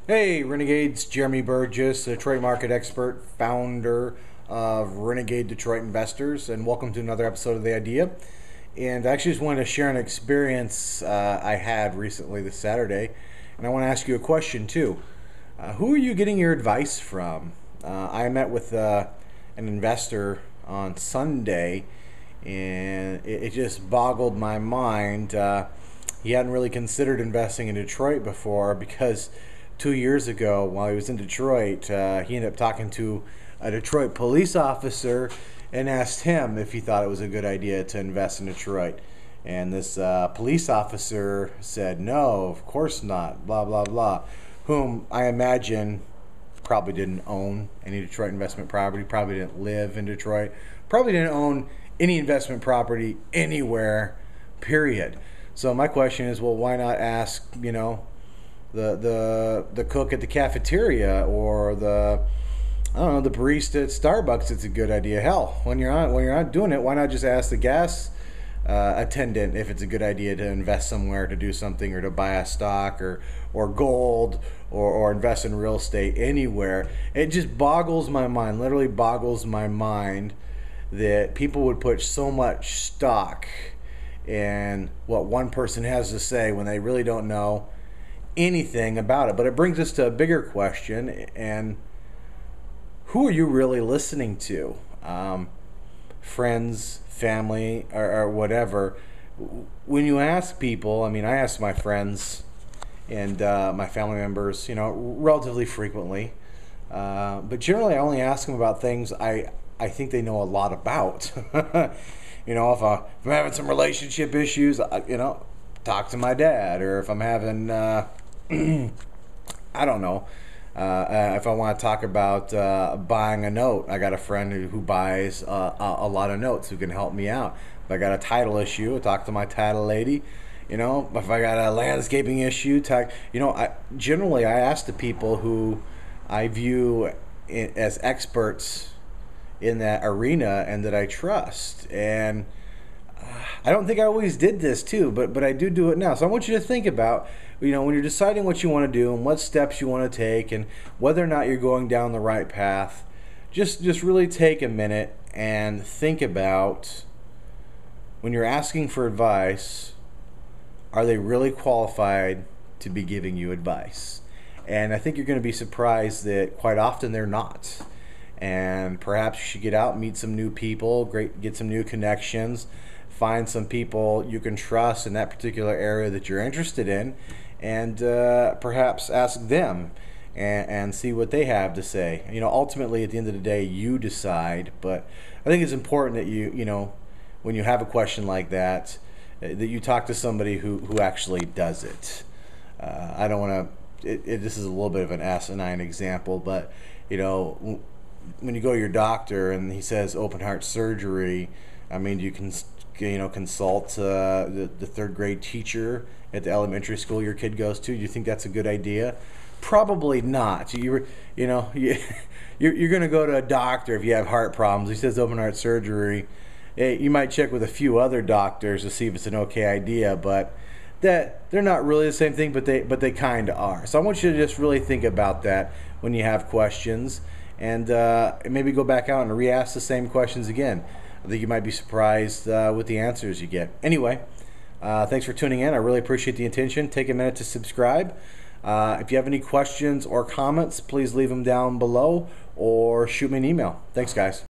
Hey, Renegades, Jeremy Burgess, a Detroit market expert, founder of Renegade Detroit Investors, and welcome to another episode of The Idea. And I actually just wanted to share an experience I had recently this Saturday, and I want to ask you a question too. Who are you getting your advice from? I met with an investor on Sunday, and it just boggled my mind. He hadn't really considered investing in Detroit before because 2 years ago, while he was in Detroit, he ended up talking to a Detroit police officer and asked him if he thought it was a good idea to invest in Detroit. And this police officer said, no, of course not, blah, blah, blah, whom I imagine probably didn't own any Detroit investment property, probably didn't live in Detroit, probably didn't own any investment property anywhere, period. So my question is, well, why not ask, the cook at the cafeteria or the barista at Starbucks? It's a good idea. Hell, when you're not doing it, why not just ask the gas attendant if it's a good idea to invest somewhere, to do something, or to buy a stock or gold or invest in real estate anywhere? It just boggles my mind, literally boggles my mind, that people would put so much stock in what one person has to say when they really don't know anything about it. But it brings us to a bigger question, and who are you really listening to? Friends, family, or whatever. When you ask people, I ask my friends and my family members, relatively frequently, but generally I only ask them about things I think they know a lot about. If I'm having some relationship issues, talk to my dad. Or if I'm having, I don't know, if I want to talk about buying a note, I got a friend who buys a lot of notes who can help me out. If I got a title issue, I talk to my title lady. If I got a landscaping issue, generally I ask the people who I view as experts in that arena and that I trust. And I don't think I always did this too, but I do it now. So I want you to think about, when you're deciding what you want to do and what steps you want to take and whether or not you're going down the right path, just really take a minute and think about, when you're asking for advice, are they really qualified to be giving you advice? And I think you're going to be surprised that quite often they're not. And perhaps you should get out, meet some new people, get some new connections, find some people you can trust in that particular area that you're interested in, and perhaps ask them and see what they have to say. Ultimately, at the end of the day, you decide. But I think it's important that you when you have a question like that, that you talk to somebody who actually does it. I don't want to. This is a little bit of an asinine example, but when you go to your doctor and he says open heart surgery, you can consult the third grade teacher at the elementary school your kid goes to. Do you think that's a good idea? Probably not. You're going to go to a doctor if you have heart problems. He says open heart surgery. You might check with a few other doctors to see if it's an okay idea, but that they're not really the same thing, but they kind of are. So I want you to just really think about that when you have questions, and maybe go back out and re-ask the same questions again. I think you might be surprised with the answers you get. Anyway, thanks for tuning in. I really appreciate the attention. Take a minute to subscribe. If you have any questions or comments, please leave them down below or shoot me an email. Thanks, guys.